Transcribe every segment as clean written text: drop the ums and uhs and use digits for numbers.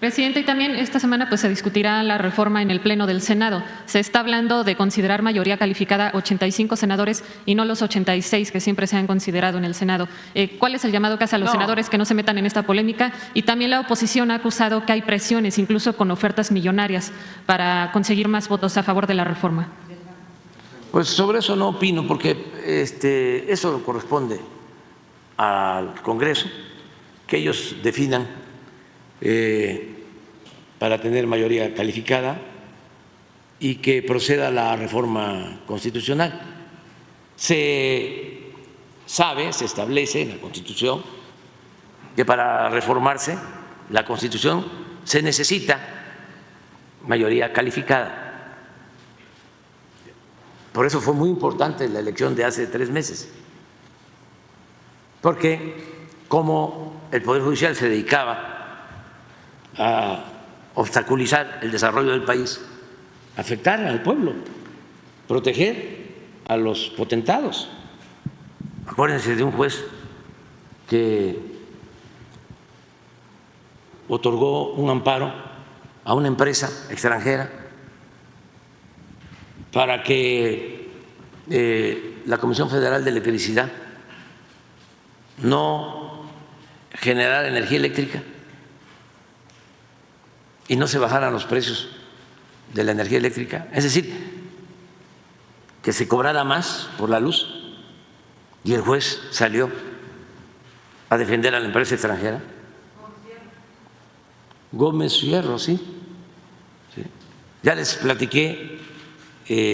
Presidente, y también esta semana pues se discutirá la reforma en el Pleno del Senado. Se está hablando de considerar mayoría calificada 85 senadores y no los 86 que siempre se han considerado en el Senado. ¿Cuál es el llamado que hace a los senadores que no se metan en esta polémica? Y también la oposición ha acusado que hay presiones, incluso con ofertas millonarias, para conseguir más votos a favor de la reforma. Pues sobre eso no opino, porque eso corresponde al Congreso, que ellos definan para tener mayoría calificada y que proceda la reforma constitucional. Se sabe, se establece en la Constitución que para reformarse la Constitución se necesita mayoría calificada. Por eso fue muy importante la elección de hace 3 meses, porque como el Poder Judicial se dedicaba a obstaculizar el desarrollo del país, afectar al pueblo, proteger a los potentados. Acuérdense de un juez que otorgó un amparo a una empresa extranjera para que la Comisión Federal de Electricidad no generara energía eléctrica y no se bajaran los precios de la energía eléctrica, es decir, que se cobrara más por la luz, y el juez salió a defender a la empresa extranjera. Gómez Fierro, sí. Ya les platiqué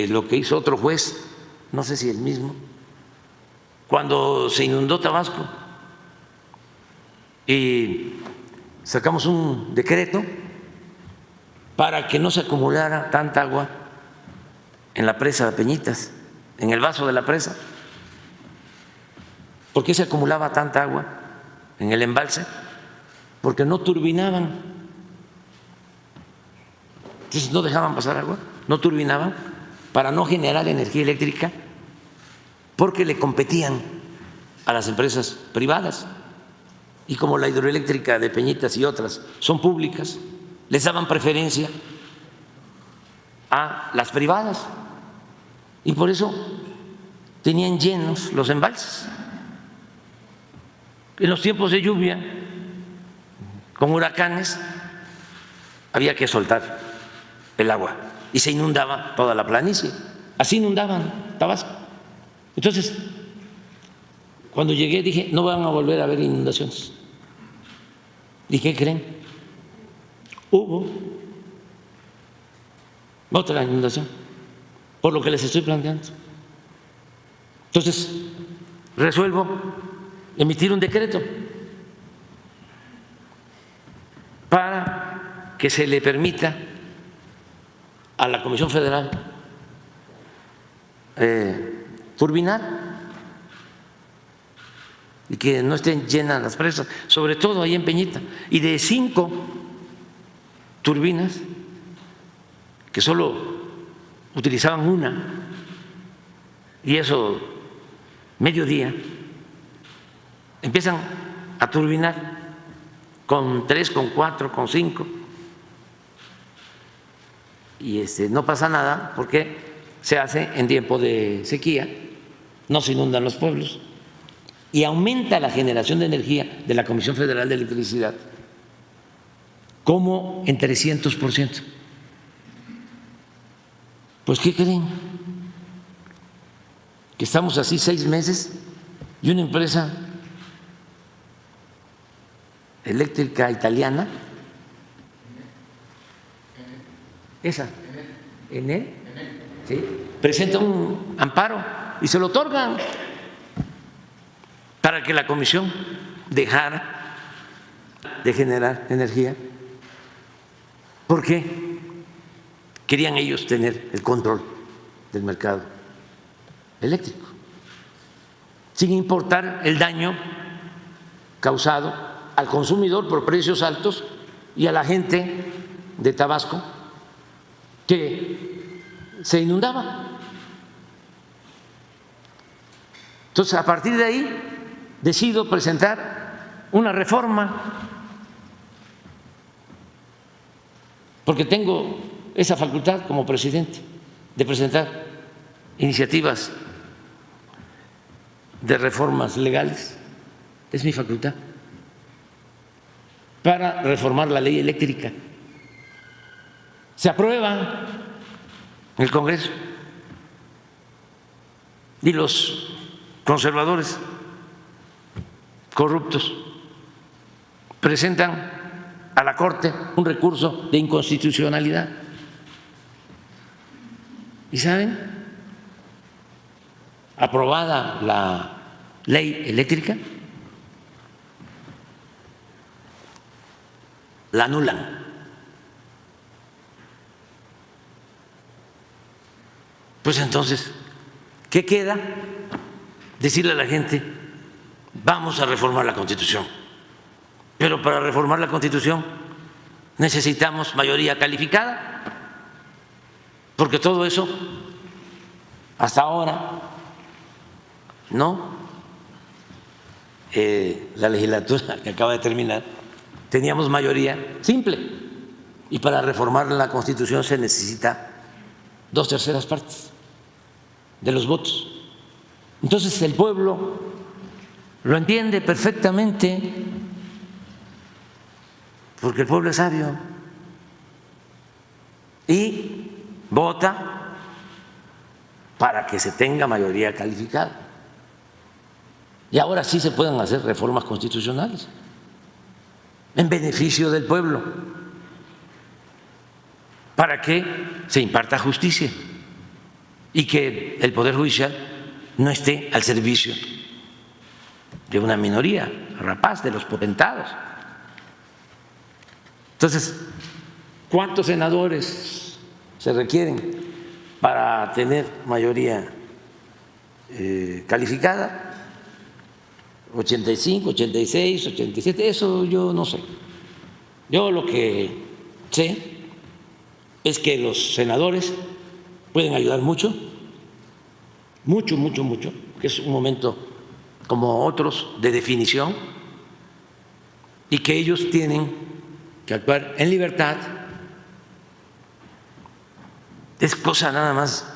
lo que hizo otro juez, no sé si el mismo, cuando se inundó Tabasco y sacamos un decreto para que no se acumulara tanta agua en la presa de Peñitas, en el vaso de la presa. ¿Por qué se acumulaba tanta agua en el embalse? Porque no turbinaban. Entonces no dejaban pasar agua, no turbinaban para no generar energía eléctrica, porque le competían a las empresas privadas. Y como la hidroeléctrica de Peñitas y otras son públicas, les daban preferencia a las privadas y por eso tenían llenos los embalses. En los tiempos de lluvia, con huracanes, había que soltar el agua y se inundaba toda la planicie. Así inundaban Tabasco. Entonces, cuando llegué dije, no van a volver a haber inundaciones. ¿Y qué creen? Hubo otra inundación, por lo que les estoy planteando. Entonces, resuelvo emitir un decreto para que se le permita a la Comisión Federal turbinar y que no estén llenas las presas, sobre todo ahí en Peñita. Y de 5 turbinas, que solo utilizaban una, y eso mediodía, empiezan a turbinar con 3, con 4, con 5, y no pasa nada porque se hace en tiempo de sequía, no se inundan los pueblos y aumenta la generación de energía de la Comisión Federal de Electricidad como en 300%. Pues ¿qué creen? Que estamos así 6 meses y una empresa eléctrica italiana, esa, Enel, ¿sí?, presenta un amparo y se lo otorgan para que la comisión dejara de generar energía, porque querían ellos tener el control del mercado eléctrico, sin importar el daño causado al consumidor por precios altos y a la gente de Tabasco que se inundaba. Entonces, a partir de ahí, decido presentar una reforma porque tengo esa facultad como presidente de presentar iniciativas de reformas legales, es mi facultad, para reformar la ley eléctrica. Se aprueba en el Congreso y los conservadores corruptos presentan a la Corte un recurso de inconstitucionalidad. ¿Y saben? Aprobada la ley eléctrica, la anulan. Pues entonces, ¿qué queda? Decirle a la gente, vamos a reformar la Constitución. Pero para reformar la Constitución necesitamos mayoría calificada, porque todo eso, hasta ahora, no. La legislatura que acaba de terminar, teníamos mayoría simple, y para reformar la Constitución se necesita 2/3 partes de los votos. Entonces el pueblo lo entiende perfectamente, porque el pueblo es sabio y vota para que se tenga mayoría calificada. Y ahora sí se pueden hacer reformas constitucionales en beneficio del pueblo, para que se imparta justicia y que el Poder Judicial no esté al servicio de una minoría rapaz, de los potentados. Entonces, ¿cuántos senadores se requieren para tener mayoría calificada? 85, 86, 87, eso yo no sé. Yo lo que sé es que los senadores pueden ayudar mucho, mucho, mucho, mucho, que es un momento como otros de definición, y que ellos tienen que actuar en libertad. Es cosa nada más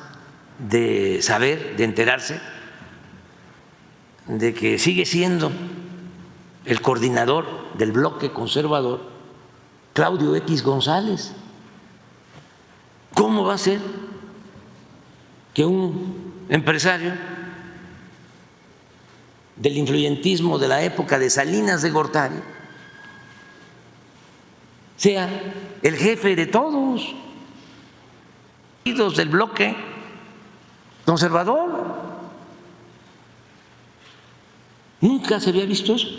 de saber, de enterarse de que sigue siendo el coordinador del bloque conservador Claudio X González. ¿Cómo va a ser que un empresario del influyentismo de la época de Salinas de Gortari sea el jefe de todos los del bloque conservador? Nunca se había visto eso.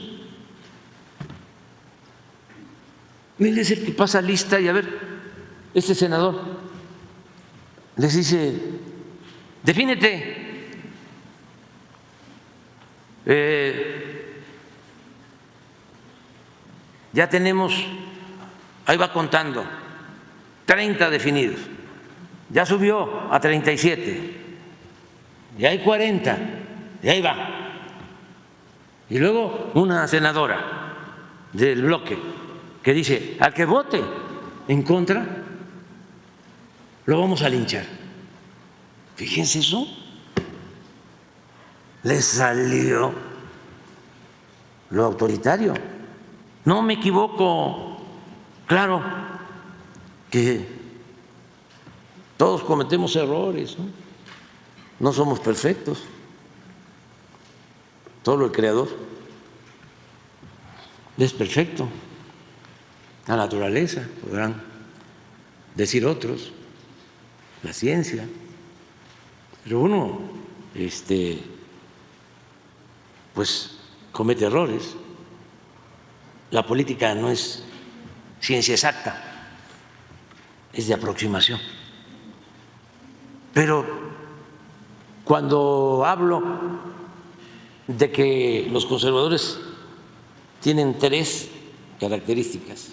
Él es el que pasa lista y a ver, este senador les dice, defínete, ya tenemos, ahí va contando, 30 definidos, ya subió a 37, ya hay 40, y ahí va. Y luego una senadora del bloque que dice, al que vote en contra, lo vamos a linchar. Fíjense eso, les salió lo autoritario. No me equivoco, claro que todos cometemos errores, no somos perfectos. Solo el Creador es perfecto. La naturaleza, podrán decir otros, la ciencia, pero uno pues comete errores. La política no es ciencia exacta, es de aproximación. Pero cuando hablo de que los conservadores tienen 3 características,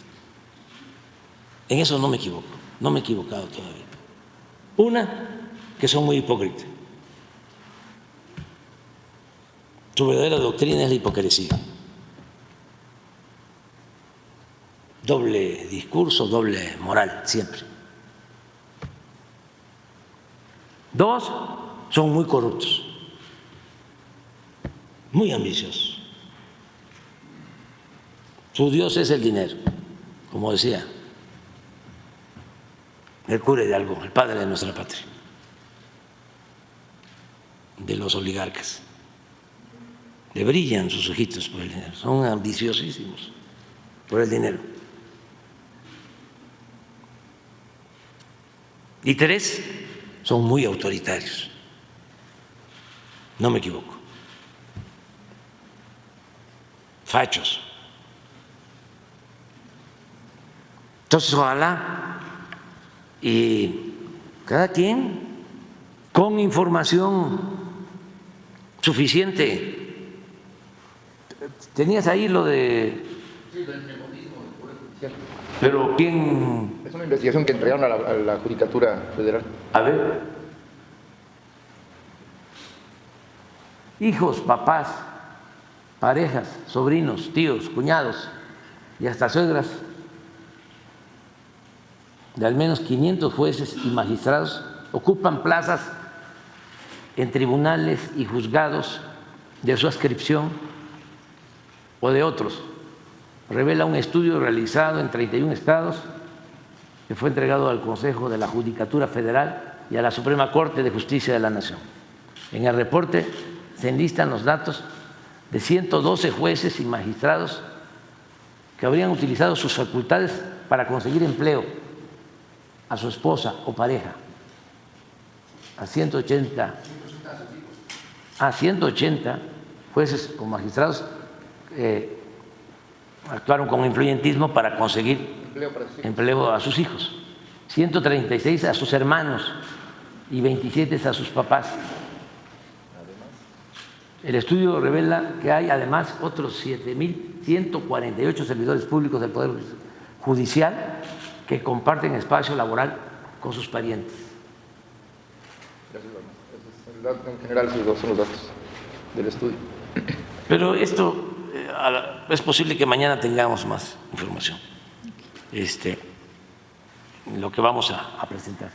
en eso no me equivoco, no me he equivocado todavía. Una, que son muy hipócritas. Su verdadera doctrina es la hipocresía. doble discurso, doble moral, siempre. Dos, son muy corruptos, muy ambiciosos. Su Dios es el dinero, como decía el cura Hidalgo, el padre de nuestra patria, de los oligarcas. Le brillan sus ojitos por el dinero, son ambiciosísimos por el dinero. Y tres, son muy autoritarios, no me equivoco, fachos. Entonces, ojalá y cada quien con información suficiente. Tenías ahí lo de… Sí, del nepotismo del Poder Judicial. Pero ¿quién? Es una investigación que entregaron a la Judicatura Federal. A ver. Hijos, papás, parejas, sobrinos, tíos, cuñados y hasta suegras de al menos 500 jueces y magistrados ocupan plazas en tribunales y juzgados de su adscripción o de otros. Revela un estudio realizado en 31 estados que fue entregado al Consejo de la Judicatura Federal y a la Suprema Corte de Justicia de la Nación. En el reporte se enlistan los datos de 112 jueces y magistrados que habrían utilizado sus facultades para conseguir empleo a su esposa o pareja, a 180 jueces o magistrados actuaron con influyentismo para conseguir empleo a sus hijos, 136 a sus hermanos y 27 a sus papás. El estudio revela que hay además otros 7.148 servidores públicos del Poder Judicial que comparten espacio laboral con sus parientes. Gracias, en general, esos son los datos del estudio. Pero esto es posible que mañana tengamos más información. Lo que vamos a presentar.